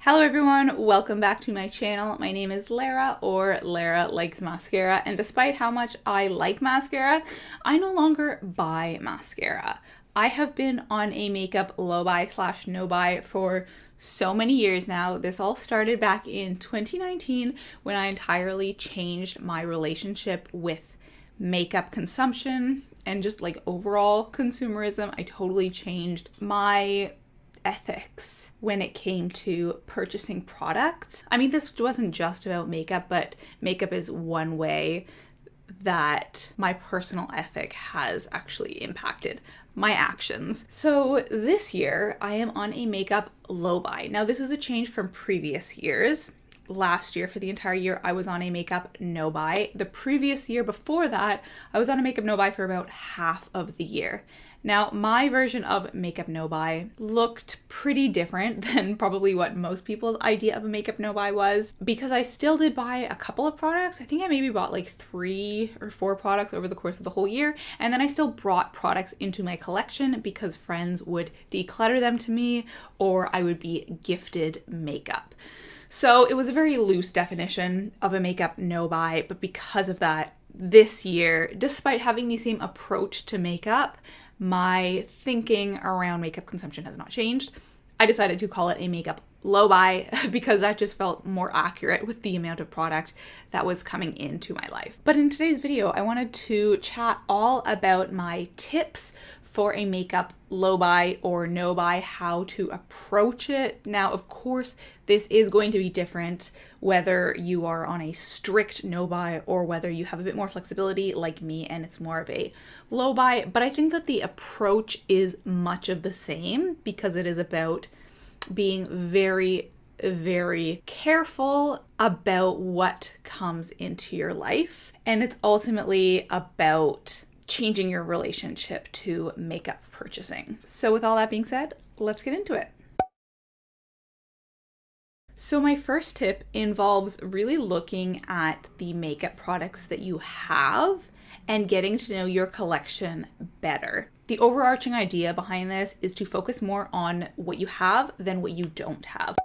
Hello everyone, welcome back to my channel. My name is Lara, or Lara Likes Mascara, and despite how much I like mascara, I no longer buy mascara. I have been on a makeup low buy / no buy for so many years now. This all started back in 2019 when I entirely changed my relationship with makeup consumption and just like overall consumerism. I totally changed my ethics when it came to purchasing products. I mean, this wasn't just about makeup, but makeup is one way that my personal ethic has actually impacted my actions. So this year I am on a makeup low buy. Now this is a change from previous years. Last year, for the entire year, I was on a makeup no buy. The previous year before that, I was on a makeup no buy for about half of the year. Now, my version of makeup no buy looked pretty different than probably what most people's idea of a makeup no buy was, because I still did buy a couple of products. I think I maybe bought like 3 or 4 products over the course of the whole year. And then I still brought products into my collection because friends would declutter them to me or I would be gifted makeup. So it was a very loose definition of a makeup no buy, but because of that, this year, despite having the same approach to makeup, my thinking around makeup consumption has not changed. I decided to call it a makeup low buy because that just felt more accurate with the amount of product that was coming into my life. But in today's video, I wanted to chat all about my tips for a makeup low buy or no buy, how to approach it. Now, of course, this is going to be different whether you are on a strict no buy or whether you have a bit more flexibility like me and it's more of a low buy. But I think that the approach is much of the same because it is about being very, very careful about what comes into your life. And it's ultimately about changing your relationship to makeup purchasing. So with all that being said, let's get into it. So my first tip involves really looking at the makeup products that you have and getting to know your collection better. The overarching idea behind this is to focus more on what you have than what you don't have.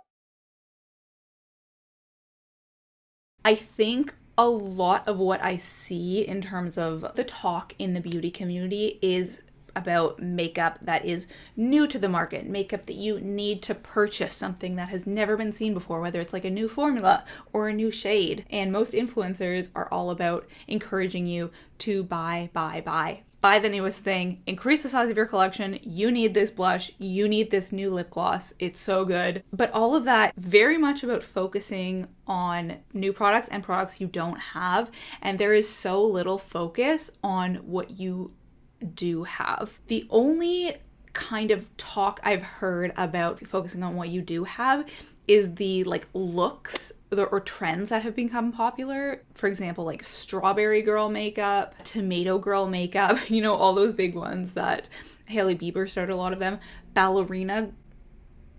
I think a lot of what I see in terms of the talk in the beauty community is about makeup that is new to the market, makeup that you need to purchase, something that has never been seen before, whether it's like a new formula or a new shade. And most influencers are all about encouraging you to buy the newest thing, increase the size of your collection. You need this blush, you need this new lip gloss, it's so good. But all of that very much about focusing on new products and products you don't have. And there is so little focus on what you do have. The only kind of talk I've heard about focusing on what you do have is the like looks or trends that have become popular. For example, like strawberry girl makeup, tomato girl makeup, you know, all those big ones that Hailey Bieber started a lot of them. Ballerina,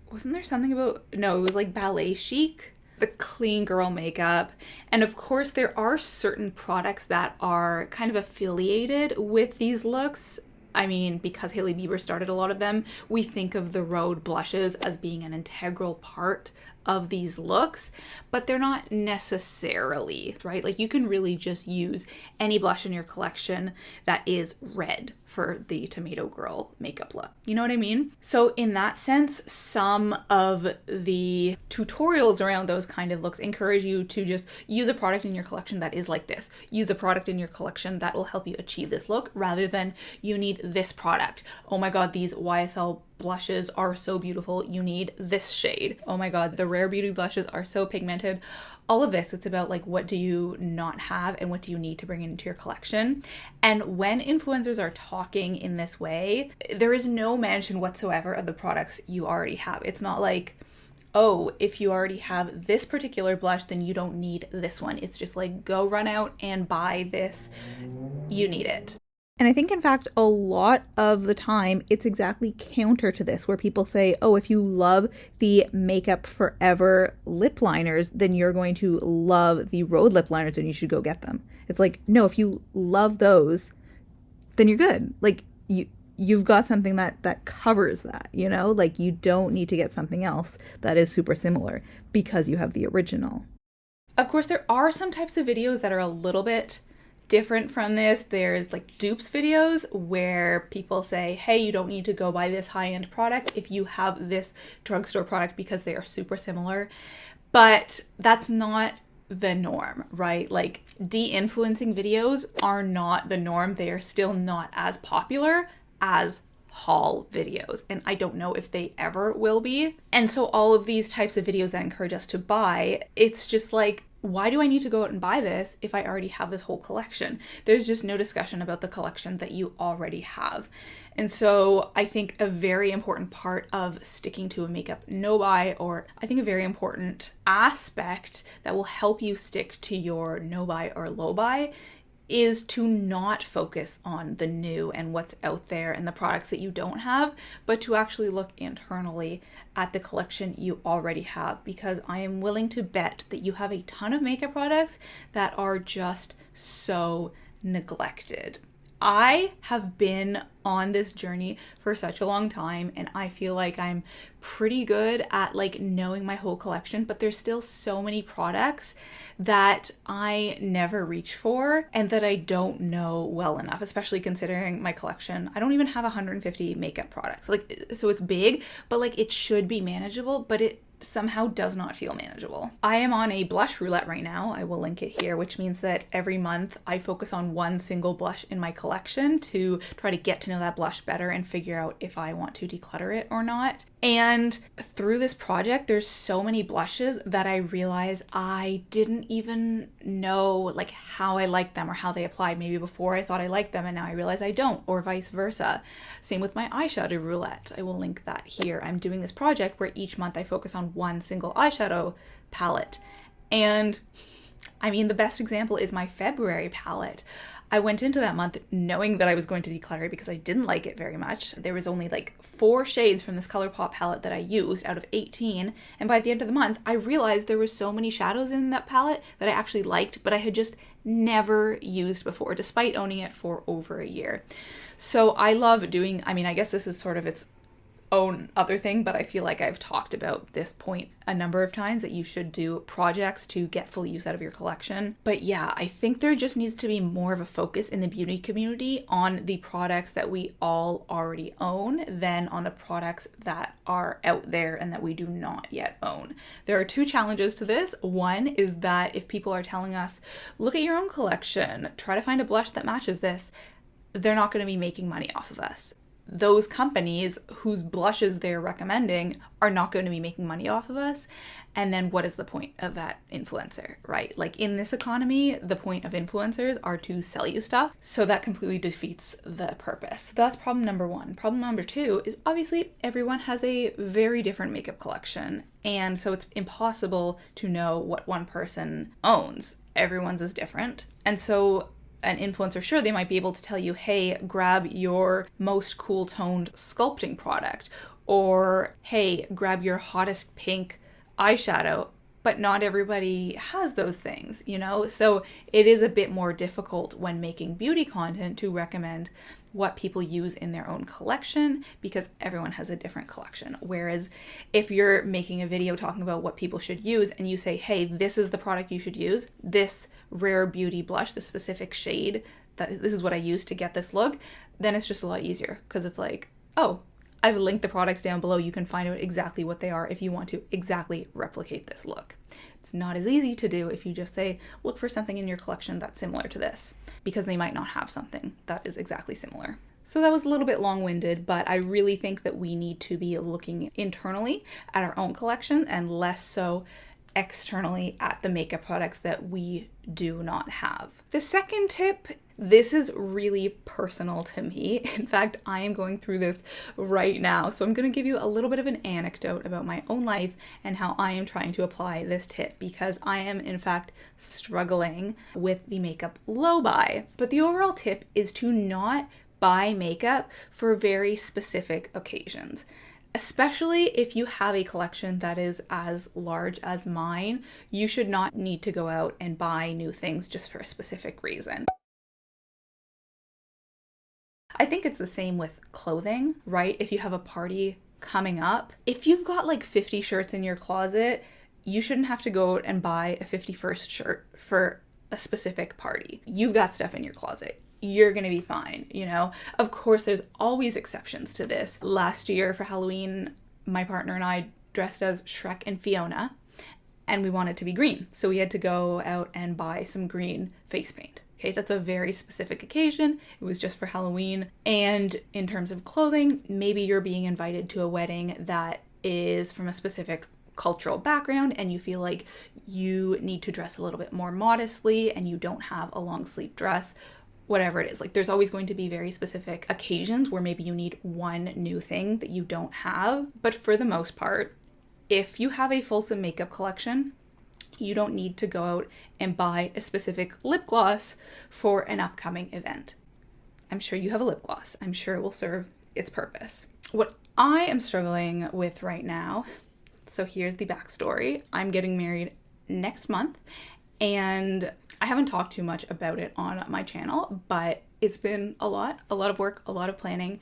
wasn't there something about, no, it was like ballet chic, the clean girl makeup. And of course there are certain products that are kind of affiliated with these looks. I mean, because Hailey Bieber started a lot of them, we think of the Rhode blushes as being an integral part of these looks, but they're not necessarily, right? Like you can really just use any blush in your collection that is red for the tomato girl makeup look. You know what I mean? So in that sense, some of the tutorials around those kind of looks encourage you to just use a product in your collection that is like this. Use a product in your collection that will help you achieve this look rather than you need this product. Oh my God, these YSL blushes are so beautiful. You need this shade. Oh my God, the Rare Beauty blushes are so pigmented. All of this, it's about like, what do you not have and what do you need to bring into your collection? And when influencers are talking in this way, there is no mention whatsoever of the products you already have. It's not like, oh, if you already have this particular blush, then you don't need this one. It's just like, go run out and buy this. You need it. And I think, in fact, a lot of the time, it's exactly counter to this, where people say, oh, if you love the Makeup Forever lip liners, then you're going to love the Rhode lip liners and you should go get them. It's like, no, if you love those, then you're good. Like, you've got something that covers that, you know? Like, you don't need to get something else that is super similar because you have the original. Of course, there are some types of videos that are a little bit different from this. There's like dupes videos where people say, hey, you don't need to go buy this high-end product if you have this drugstore product because they are super similar. But that's not the norm, right? Like, de-influencing videos are not the norm. They are still not as popular as haul videos, and I don't know if they ever will be. And so all of these types of videos that encourage us to buy, it's just like, why do I need to go out and buy this if I already have this whole collection? There's just no discussion about the collection that you already have. And so I think a very important part of sticking to a makeup no buy, or I think a very important aspect that will help you stick to your no buy or low buy, is to not focus on the new and what's out there and the products that you don't have, but to actually look internally at the collection you already have, because I am willing to bet that you have a ton of makeup products that are just so neglected. I have been on this journey for such a long time, and I feel like I'm pretty good at like knowing my whole collection, but there's still so many products that I never reach for and that I don't know well enough, especially considering my collection. I don't even have 150 makeup products. Like, so it's big, but like it should be manageable, but it somehow does not feel manageable. I am on a blush roulette right now. I will link it here, which means that every month I focus on one single blush in my collection to try to get to know that blush better and figure out if I want to declutter it or not. And through this project, there's so many blushes that I realize I didn't even know like how I liked them or how they applied. Maybe before I thought I liked them and now I realize I don't, or vice versa. Same with my eyeshadow roulette. I will link that here. I'm doing this project where each month I focus on one single eyeshadow palette. And I mean, the best example is my February palette. I went into that month knowing that I was going to declutter it because I didn't like it very much. There was only like 4 shades from this ColourPop palette that I used out of 18. And by the end of the month, I realized there were so many shadows in that palette that I actually liked, but I had just never used before, despite owning it for over a year. So I love doing, I mean, I guess this is sort of its own other thing, but I feel like I've talked about this point a number of times, that you should do projects to get full use out of your collection. But yeah, I think there just needs to be more of a focus in the beauty community on the products that we all already own than on the products that are out there and that we do not yet own. There are 2 challenges to this. One is that if people are telling us, look at your own collection, try to find a blush that matches this, they're not going to be making money off of us. Those companies whose blushes they're recommending are not going to be making money off of us. And then what is the point of that influencer, right? Like, in this economy, the point of influencers are to sell you stuff. So that completely defeats the purpose. So that's problem number 1. Problem number 2 is obviously everyone has a very different makeup collection. And so it's impossible to know what one person owns. Everyone's is different. And so an influencer, sure, they might be able to tell you, hey, grab your most cool toned sculpting product, or hey, grab your hottest pink eyeshadow, but not everybody has those things, you know? So it is a bit more difficult when making beauty content to recommend what people use in their own collection, because everyone has a different collection. Whereas if you're making a video talking about what people should use and you say, hey, this is the product you should use, this rare beauty blush, this specific shade, this is what I used to get this look, then it's just a lot easier, because it's like, oh, I've linked the products down below. You can find out exactly what they are if you want to exactly replicate this look. It's not as easy to do if you just say, look for something in your collection that's similar to this, because they might not have something that is exactly similar. So that was a little bit long-winded, but I really think that we need to be looking internally at our own collection and less so externally at the makeup products that we do not have. The second tip, this is really personal to me. In fact, I am going through this right now. So I'm going to give you a little bit of an anecdote about my own life and how I am trying to apply this tip, because I am in fact struggling with the makeup low buy. But the overall tip is to not buy makeup for very specific occasions. Especially if you have a collection that is as large as mine, you should not need to go out and buy new things just for a specific reason. I think it's the same with clothing, right? If you have a party coming up, if you've got like 50 shirts in your closet, you shouldn't have to go out and buy a 51st shirt for a specific party. You've got stuff in your closet. You're gonna be fine, you know? Of course, there's always exceptions to this. Last year for Halloween, my partner and I dressed as Shrek and Fiona, and we wanted to be green. So we had to go out and buy some green face paint. Okay, that's a very specific occasion. It was just for Halloween. And in terms of clothing, maybe you're being invited to a wedding that is from a specific cultural background and you feel like you need to dress a little bit more modestly and you don't have a long sleeve dress, whatever it is. Like there's always going to be very specific occasions where maybe you need one new thing that you don't have. But for the most part, if you have a fulsome makeup collection, you don't need to go out and buy a specific lip gloss for an upcoming event. I'm sure you have a lip gloss. I'm sure it will serve its purpose. What I am struggling with right now, so here's the backstory. I'm getting married next month and I haven't talked too much about it on my channel, but it's been a lot of work, a lot of planning.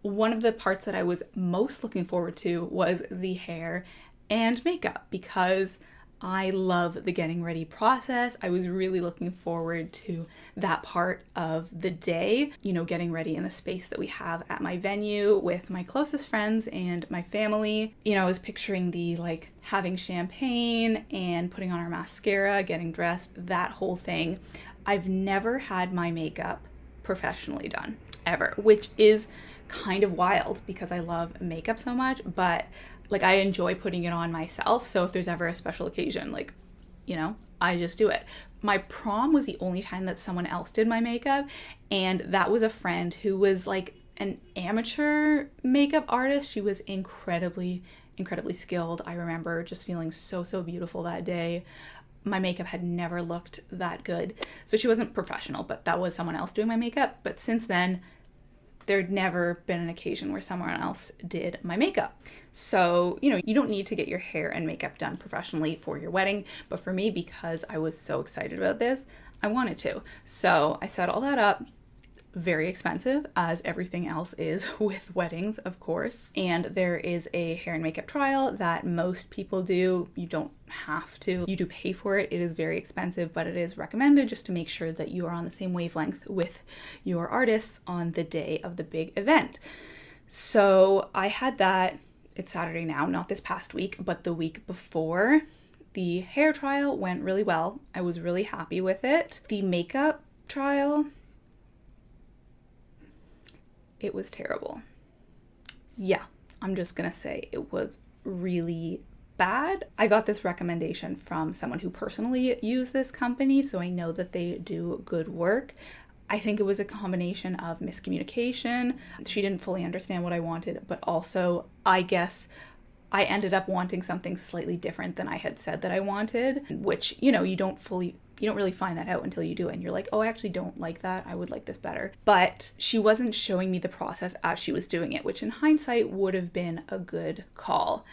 One of the parts that I was most looking forward to was the hair and makeup because I love the getting ready process. I was really looking forward to that part of the day, you know, getting ready in the space that we have at my venue with my closest friends and my family. You know, I was picturing the like having champagne and putting on our mascara, getting dressed, that whole thing. I've never had my makeup professionally done ever, which is kind of wild because I love makeup so much, but like I enjoy putting it on myself. So if there's ever a special occasion, like, you know, I just do it. My prom was the only time that someone else did my makeup. And that was a friend who was like an amateur makeup artist. She was incredibly skilled. I remember just feeling so beautiful that day. My makeup had never looked that good. So she wasn't professional, but that was someone else doing my makeup. But since then, there'd never been an occasion where someone else did my makeup. So, you know, you don't need to get your hair and makeup done professionally for your wedding. But for me, because I was so excited about this, I wanted to. So I set all that up. Very expensive, as everything else is with weddings, of course. And there is a hair and makeup trial that most people do. You don't have to. You do pay for it. It is very expensive, but it is recommended just to make sure that you are on the same wavelength with your artists on the day of the big event. So I had that. It's Saturday now, not this past week, but the week before. The hair trial went really well. I was really happy with it. The makeup trial, it was terrible. Yeah, I'm just gonna say it was really bad. I got this recommendation from someone who personally used this company, so I know that they do good work. I think it was a combination of miscommunication. She didn't fully understand what I wanted, but also I guess I ended up wanting something slightly different than I had said that I wanted, which, you know, you don't really find that out until you do it and you're like, oh, I actually don't like that. I would like this better. But she wasn't showing me the process as she was doing it, which in hindsight would have been a good call.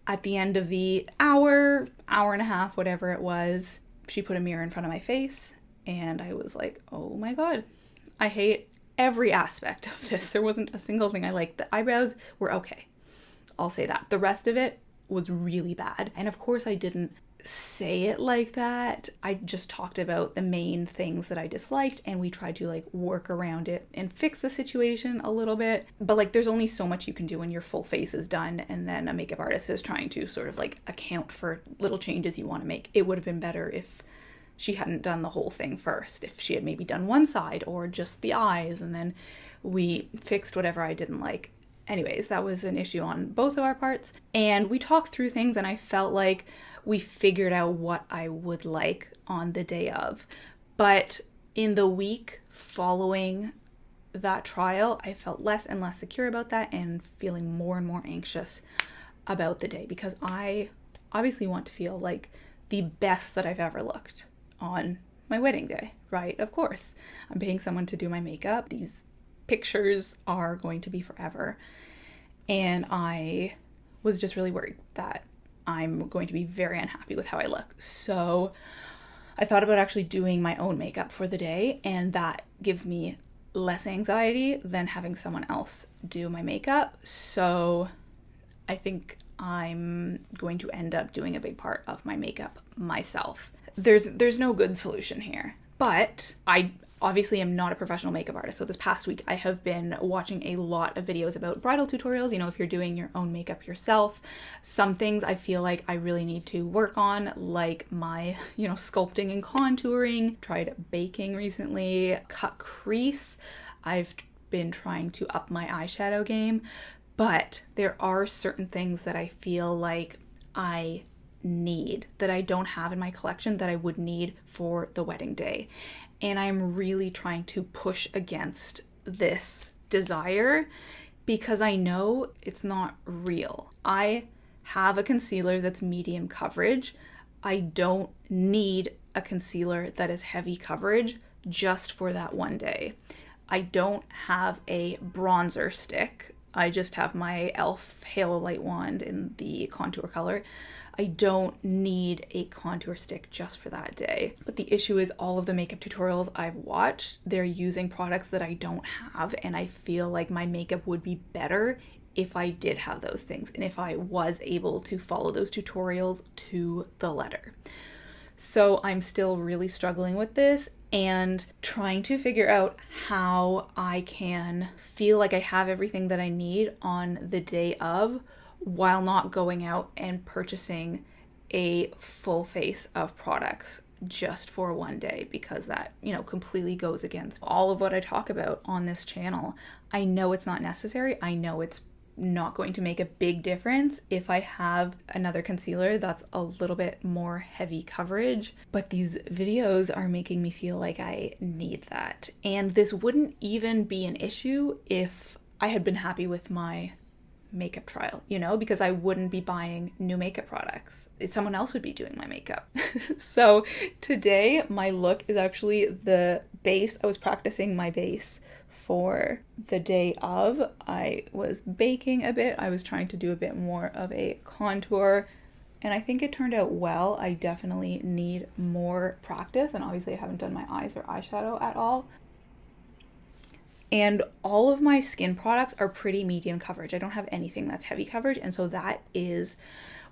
At the end of the hour and a half, whatever it was, she put a mirror in front of my face and I was like, oh my God, I hate every aspect of this. There wasn't a single thing I liked. The eyebrows were okay. I'll say that. The rest of it was really bad. And of course I didn't say it like that. I just talked about the main things that I disliked and we tried to like work around it and fix the situation a little bit. But like there's only so much you can do when your full face is done and then a makeup artist is trying to sort of like account for little changes you want to make. It would have been better if she hadn't done the whole thing first. If she had maybe done one side or just the eyes and then we fixed whatever I didn't like. Anyways, that was an issue on both of our parts. And we talked through things and I felt like we figured out what I would like on the day of. But in the week following that trial, I felt less and less secure about that and feeling more and more anxious about the day because I obviously want to feel like the best that I've ever looked on my wedding day, right? Of course, I'm paying someone to do my makeup. These pictures are going to be forever. And I was just really worried that I'm going to be very unhappy with how I look. So I thought about actually doing my own makeup for the day, and that gives me less anxiety than having someone else do my makeup. So I think I'm going to end up doing a big part of my makeup myself. There's no good solution here, but I obviously am not a professional makeup artist. So this past week I have been watching a lot of videos about bridal tutorials, if you're doing your own makeup yourself. Some things I feel like I really need to work on, like my, sculpting and contouring. Tried baking recently, cut crease. I've been trying to up my eyeshadow game, but there are certain things that I feel like I need that I don't have in my collection that I would need for the wedding day. And I'm really trying to push against this desire because I know it's not real. I have a concealer that's medium coverage. I don't need a concealer that is heavy coverage just for that one day. I don't have a bronzer stick. I just have my e.l.f. Halo Light Wand in the contour color. I don't need a contour stick just for that day. But the issue is all of the makeup tutorials I've watched, they're using products that I don't have, and I feel like my makeup would be better if I did have those things and if I was able to follow those tutorials to the letter. So I'm still really struggling with this and trying to figure out how I can feel like I have everything that I need on the day of while not going out and purchasing a full face of products just for one day, because that, completely goes against all of what I talk about on this channel. I know it's not necessary. I know it's not going to make a big difference if I have another concealer that's a little bit more heavy coverage, but these videos are making me feel like I need that. And this wouldn't even be an issue if I had been happy with my makeup trial, because I wouldn't be buying new makeup products. Someone else would be doing my makeup. So today my look is actually the base. I was practicing my base for the day of. I was baking a bit. I was trying to do a bit more of a contour, and I think it turned out well. I definitely need more practice, and obviously I haven't done my eyes or eyeshadow at all. And all of my skin products are pretty medium coverage. I don't have anything that's heavy coverage, and so that is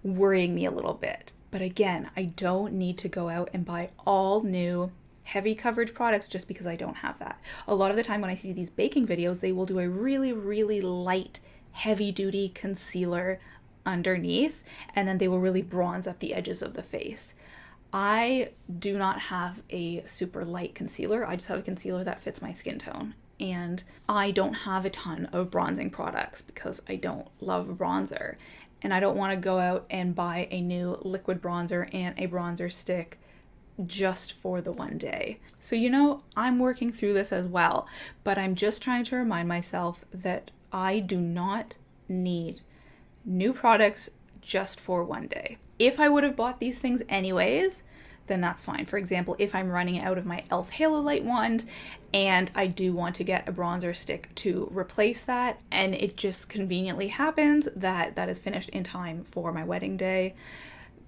worrying me a little bit. But again, I don't need to go out and buy all new heavy coverage products just because I don't have that. A lot of the time when I see these baking videos, they will do a really, really light, heavy-duty concealer underneath, and then they will really bronze up the edges of the face. I do not have a super light concealer. I just have a concealer that fits my skin tone. And I don't have a ton of bronzing products because I don't love bronzer. And I don't want to go out and buy a new liquid bronzer and a bronzer stick just for the one day. So, I'm working through this as well, but I'm just trying to remind myself that I do not need new products just for one day. If I would have bought these things anyways, then that's fine. For example, if I'm running out of my e.l.f. Halo Light Wand and I do want to get a bronzer stick to replace that, and it just conveniently happens that that is finished in time for my wedding day,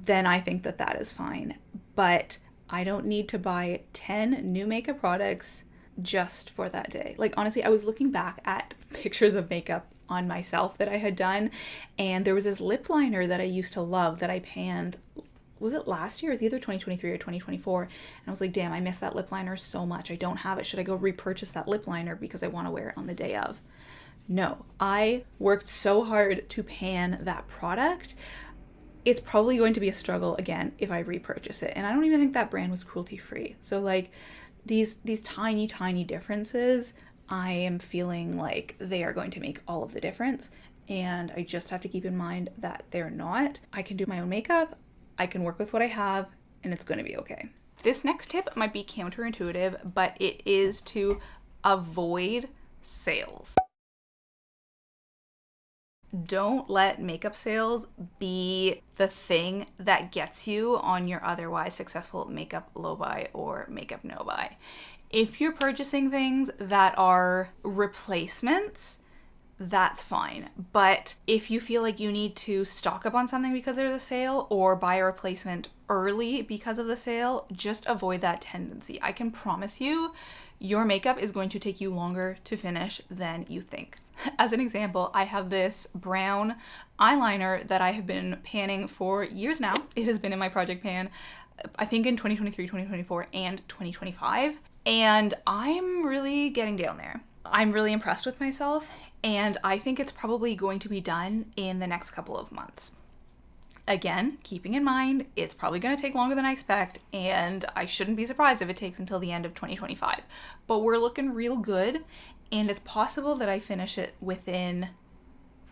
then I think that that is fine. But I don't need to buy 10 new makeup products just for that day. Like, honestly, I was looking back at pictures of makeup on myself that I had done, and there was this lip liner that I used to love that I panned. Was it last year? It was either 2023 or 2024. And I was like, damn, I miss that lip liner so much. I don't have it. Should I go repurchase that lip liner because I want to wear it on the day of? No, I worked so hard to pan that product. It's probably going to be a struggle again if I repurchase it. And I don't even think that brand was cruelty free. So like these tiny, tiny differences, I am feeling like they are going to make all of the difference. And I just have to keep in mind that they're not. I can do my own makeup. I can work with what I have, and it's going to be okay. This next tip might be counterintuitive, but it is to avoid sales. Don't let makeup sales be the thing that gets you on your otherwise successful makeup low buy or makeup no buy. If you're purchasing things that are replacements, that's fine. But if you feel like you need to stock up on something because there's a sale or buy a replacement early because of the sale, just avoid that tendency. I can promise you, your makeup is going to take you longer to finish than you think. As an example, I have this brown eyeliner that I have been panning for years now. It has been in my project pan, I think in 2023, 2024, and 2025. And I'm really getting down there. I'm really impressed with myself, and I think it's probably going to be done in the next couple of months. Again, keeping in mind, it's probably going to take longer than I expect, and I shouldn't be surprised if it takes until the end of 2025. But we're looking real good, and it's possible that I finish it within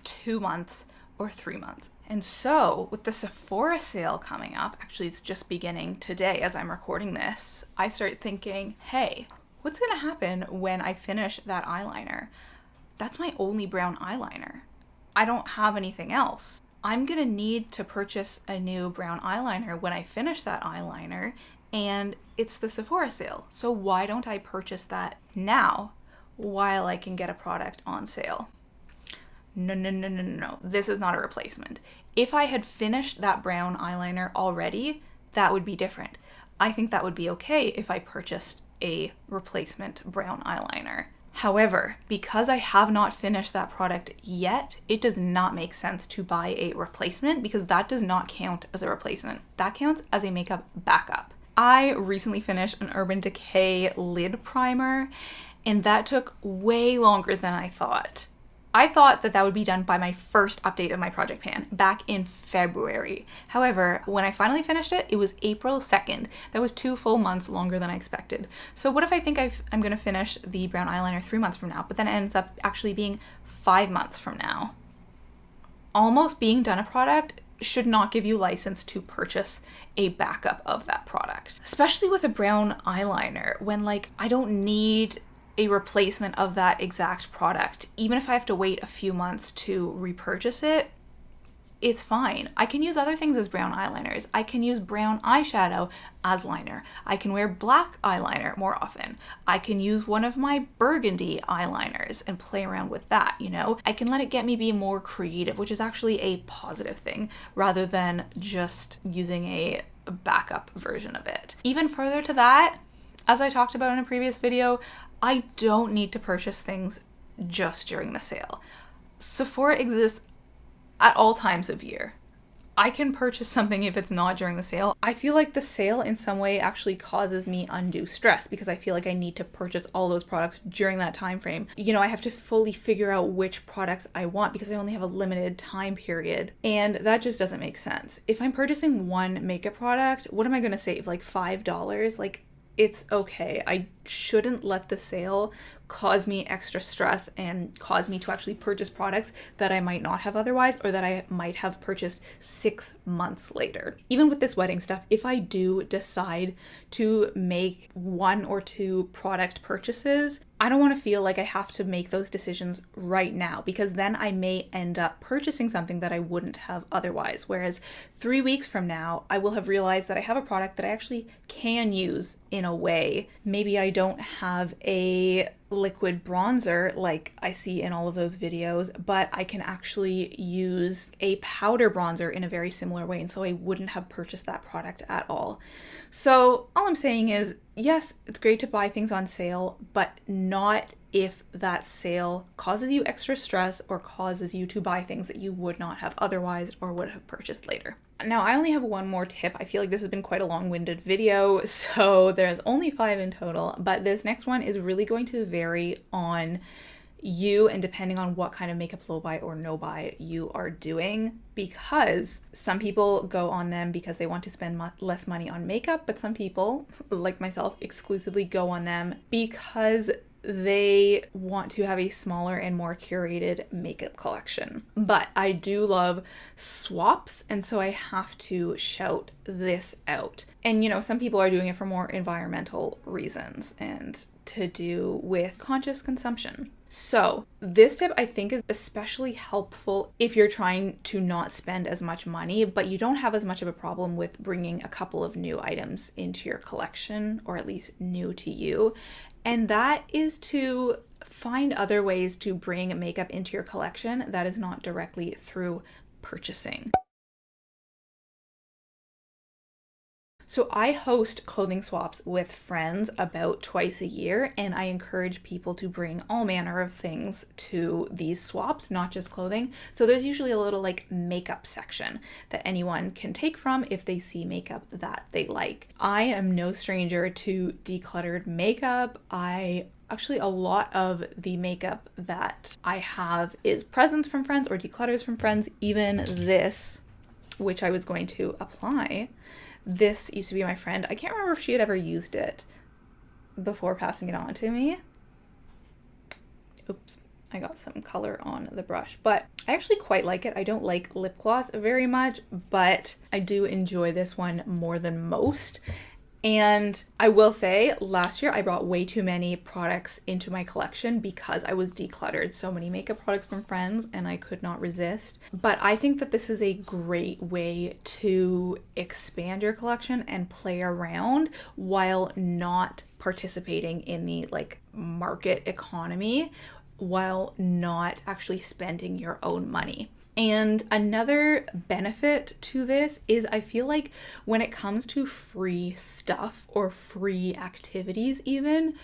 2 months or 3 months. And so, with the Sephora sale coming up, actually it's just beginning today as I'm recording this, I start thinking, hey, what's going to happen when I finish that eyeliner? That's my only brown eyeliner. I don't have anything else. I'm going to need to purchase a new brown eyeliner when I finish that eyeliner, and it's the Sephora sale. So why don't I purchase that now while I can get a product on sale? No. This is not a replacement. If I had finished that brown eyeliner already, that would be different. I think that would be okay if I purchased a replacement brown eyeliner. However, because I have not finished that product yet, it does not make sense to buy a replacement because that does not count as a replacement. That counts as a makeup backup. I recently finished an Urban Decay lid primer, and that took way longer than I thought. I thought that that would be done by my first update of my project pan back in February. However, when I finally finished it, it was April 2nd. That was 2 full months longer than I expected. So what if I think I'm going to finish the brown eyeliner 3 months from now, but then it ends up actually being 5 months from now? Almost being done a product should not give you license to purchase a backup of that product. Especially with a brown eyeliner, when I don't need a replacement of that exact product. Even if I have to wait a few months to repurchase it, it's fine. I can use other things as brown eyeliners. I can use brown eyeshadow as liner. I can wear black eyeliner more often. I can use one of my burgundy eyeliners and play around with that, I can let it get me be more creative, which is actually a positive thing, rather than just using a backup version of it. Even further to that, as I talked about in a previous video, I don't need to purchase things just during the sale. Sephora exists at all times of year. I can purchase something if it's not during the sale. I feel like the sale in some way actually causes me undue stress because I feel like I need to purchase all those products during that time frame. I have to fully figure out which products I want because I only have a limited time period, and that just doesn't make sense. If I'm purchasing one makeup product, what am I going to save? $5? It's okay. I shouldn't let the sale cause me extra stress and cause me to actually purchase products that I might not have otherwise, or that I might have purchased 6 months later. Even with this wedding stuff, if I do decide to make 1 or 2 product purchases, I don't want to feel like I have to make those decisions right now, because then I may end up purchasing something that I wouldn't have otherwise. Whereas 3 weeks from now, I will have realized that I have a product that I actually can use in a way. Maybe I don't have a liquid bronzer like I see in all of those videos, but I can actually use a powder bronzer in a very similar way, and so I wouldn't have purchased that product at all. So all I'm saying is, yes, it's great to buy things on sale, but not if that sale causes you extra stress or causes you to buy things that you would not have otherwise or would have purchased later. Now, I only have one more tip. I feel like this has been quite a long-winded video, so there's only 5 in total, but this next one is really going to vary on you and depending on what kind of makeup low buy or no buy you are doing, because some people go on them because they want to spend less money on makeup, but some people, like myself, exclusively go on them because they want to have a smaller and more curated makeup collection. But I do love swaps, and so I have to shout this out. And, some people are doing it for more environmental reasons and to do with conscious consumption. So this tip I think is especially helpful if you're trying to not spend as much money, but you don't have as much of a problem with bringing a couple of new items into your collection, or at least new to you. And that is to find other ways to bring makeup into your collection that is not directly through purchasing. So I host clothing swaps with friends about twice a year, and I encourage people to bring all manner of things to these swaps, not just clothing. So there's usually a little makeup section that anyone can take from if they see makeup that they like. I am no stranger to decluttered makeup. Actually, a lot of the makeup that I have is presents from friends or declutters from friends. Even this, which I was going to apply, this used to be my friend. I can't remember if she had ever used it before passing it on to me. Oops, I got some color on the brush, but I actually quite like it. I don't like lip gloss very much, but I do enjoy this one more than most. And I will say, last year I brought way too many products into my collection because I was decluttered. So many makeup products from friends and I could not resist. But I think that this is a great way to expand your collection and play around while not participating in the market economy, while not actually spending your own money. And another benefit to this is I feel like when it comes to free stuff or free activities even,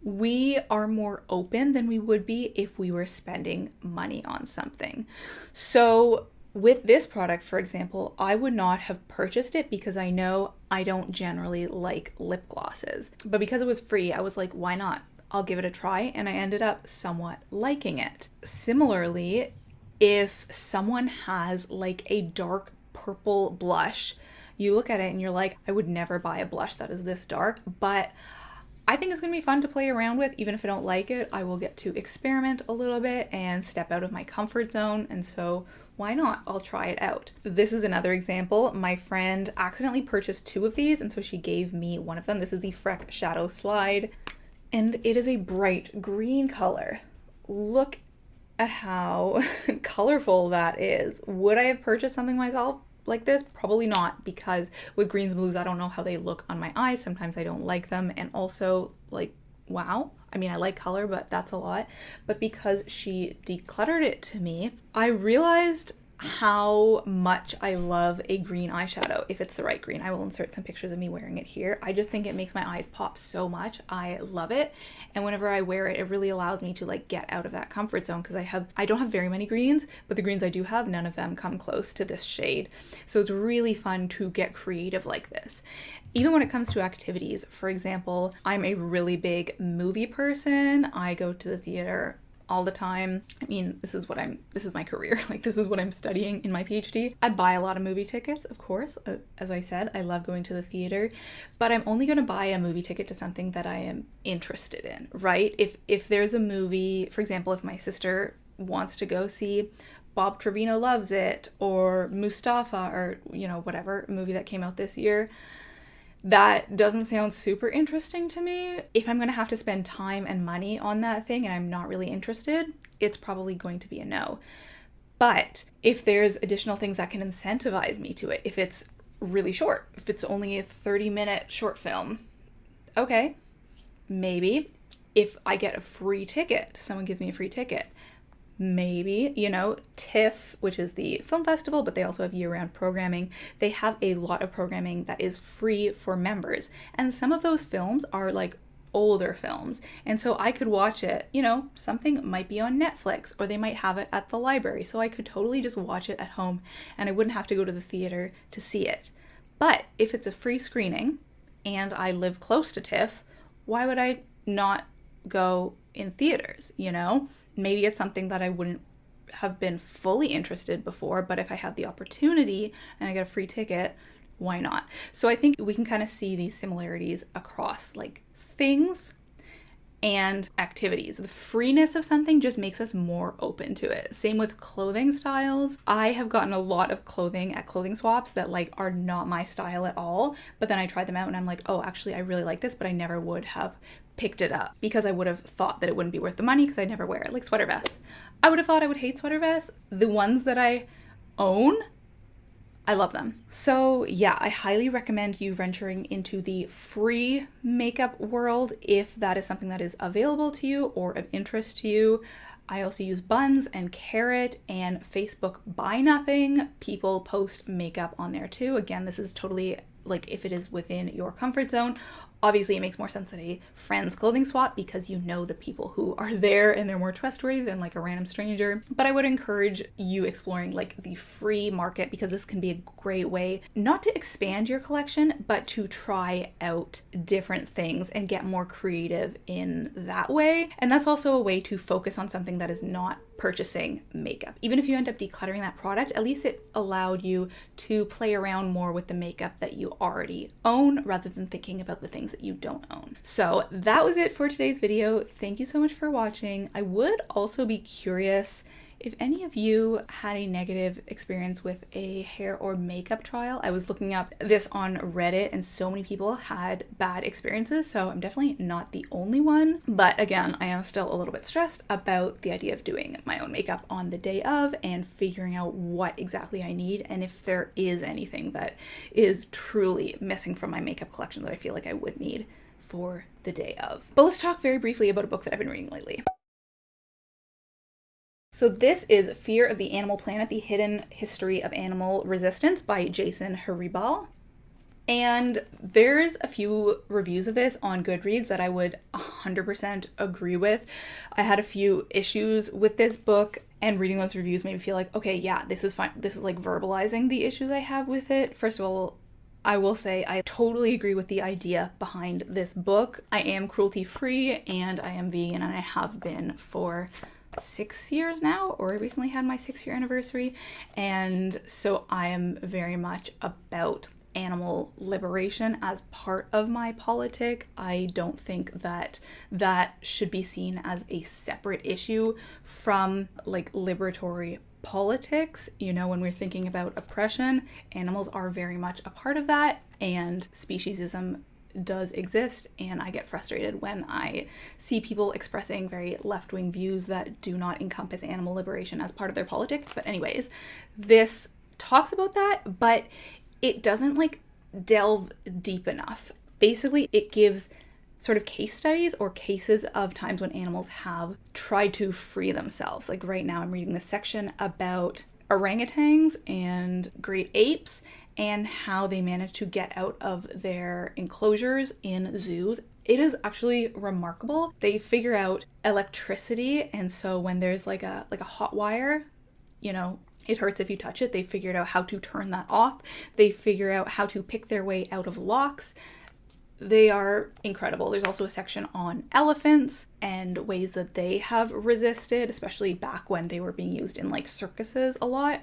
we are more open than we would be if we were spending money on something. So with this product, for example, I would not have purchased it because I know I don't generally like lip glosses. But because it was free, I was like, why not? I'll give it a try. And I ended up somewhat liking it. Similarly, if someone has a dark purple blush, you look at it and you're like, I would never buy a blush that is this dark, but I think it's going to be fun to play around with. Even if I don't like it, I will get to experiment a little bit and step out of my comfort zone. And so why not? I'll try it out. This is another example. My friend accidentally purchased 2 of these, and so she gave me one of them. This is the Freck Shadow Slide, and it is a bright green color. Look at how colorful that is. Would I have purchased something myself like this? Probably not, because with greens and blues, I don't know how they look on my eyes. Sometimes I don't like them. And also, wow. I mean, I like color, but that's a lot. But because she decluttered it to me, I realized how much I love a green eyeshadow. If it's the right green, I will insert some pictures of me wearing it here. I just think it makes my eyes pop so much. I love it. And whenever I wear it, it really allows me to get out of that comfort zone, because I don't have very many greens, but the greens I do have, none of them come close to this shade. So it's really fun to get creative like this. Even when it comes to activities, for example, I'm a really big movie person. I go to the theater all the time. I mean, this is my career. This is what I'm studying in my PhD. I buy a lot of movie tickets, of course. As I said, I love going to the theater, but I'm only going to buy a movie ticket to something that I am interested in, right? If there's a movie, for example, if my sister wants to go see Bob Trevino Loves It or Mustafa or, whatever movie that came out this year, that doesn't sound super interesting to me. If I'm going to have to spend time and money on that thing and I'm not really interested, it's probably going to be a no. But if there's additional things that can incentivize me to it, if it's really short, if it's only a 30-minute short film, okay, maybe. If I get a free ticket, someone gives me a free ticket, maybe. TIFF, which is the film festival, but they also have year-round programming. They have a lot of programming that is free for members. And some of those films are older films. And so I could watch it, something might be on Netflix, or they might have it at the library. So I could totally just watch it at home and I wouldn't have to go to the theater to see it. But if it's a free screening and I live close to TIFF, why would I not go in theaters? Maybe it's something that I wouldn't have been fully interested before, but if I have the opportunity and I get a free ticket, why not? So I think we can kind of see these similarities across things and activities. The freeness of something just makes us more open to it. Same with clothing styles. I have gotten a lot of clothing at clothing swaps that like are not my style at all, but then I tried them out and I'm like, oh, actually I really like this, but I never would have picked it up because I would have thought that it wouldn't be worth the money because I never wear it, like sweater vests. I would have thought I would hate sweater vests. The ones that I own, I love them. So yeah, I highly recommend you venturing into the free makeup world if that is something that is available to you or of interest to you. I also use Buns and Carrot and Facebook Buy Nothing. People post makeup on there too. Again, this is totally like if it is within your comfort zone. Obviously, it makes more sense than a friend's clothing swap because you know the people who are there and they're more trustworthy than like a random stranger. But I would encourage you exploring like the free market because this can be a great way not to expand your collection, but to try out different things and get more creative in that way. And that's also a way to focus on something that is not purchasing makeup. Even if you end up decluttering that product, at least it allowed you to play around more with the makeup that you already own rather than thinking about the things that you don't own. So that was it for today's video. Thank you so much for watching. I would also be curious if any of you had a negative experience with a hair or makeup trial. I was looking up this on Reddit and so many people had bad experiences, so I'm definitely not the only one. But again, I am still a little bit stressed about the idea of doing my own makeup on the day of and figuring out what exactly I need and if there is anything that is truly missing from my makeup collection that I feel like I would need for the day of. But let's talk very briefly about a book that I've been reading lately. So this is Fear of the Animal Planet, The Hidden History of Animal Resistance by Jason Haribal. And there's a few reviews of this on Goodreads that I would 100% agree with. I had a few issues with this book and reading those reviews made me feel like, okay, yeah, this is fine. This is like verbalizing the issues I have with it. First of all, I will say I totally agree with the idea behind this book. I am cruelty-free and I am vegan and I have been for 6 years now, or I recently had my 6-year anniversary, and so I am very much about animal liberation as part of my politic. I don't think that that should be seen as a separate issue from like liberatory politics. You know, when we're thinking about oppression, animals are very much a part of that, and speciesism does exist, and I get frustrated when I see people expressing very left-wing views that do not encompass animal liberation as part of their politics. But anyways, this talks about that, but it doesn't like delve deep enough. Basically, it gives sort of case studies or cases of times when animals have tried to free themselves. Like right now I'm reading this section about orangutans and great apes and how they manage to get out of their enclosures in zoos. It is actually remarkable. They figure out electricity, and so when there's like a hot wire, you know, it hurts if you touch it. They figured out how to turn that off. They figure out how to pick their way out of locks. They are incredible. There's also a section on elephants and ways that they have resisted, especially back when they were being used in like circuses a lot.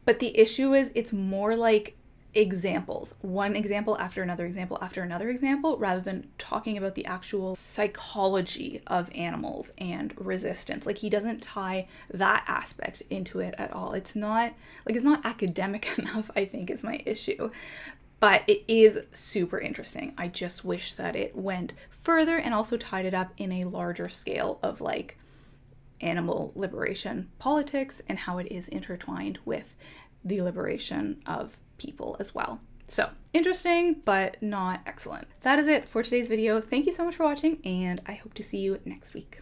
But the issue is it's more like examples, one example after another example after another example, rather than talking about the actual psychology of animals and resistance. Like he doesn't tie that aspect into it at all. It's not academic enough, I think, is my issue. But it is super interesting. I just wish that it went further and also tied it up in a larger scale of like animal liberation politics and how it is intertwined with the liberation of people as well. So interesting, but not excellent. That is it for today's video. Thank you so much for watching, and I hope to see you next week.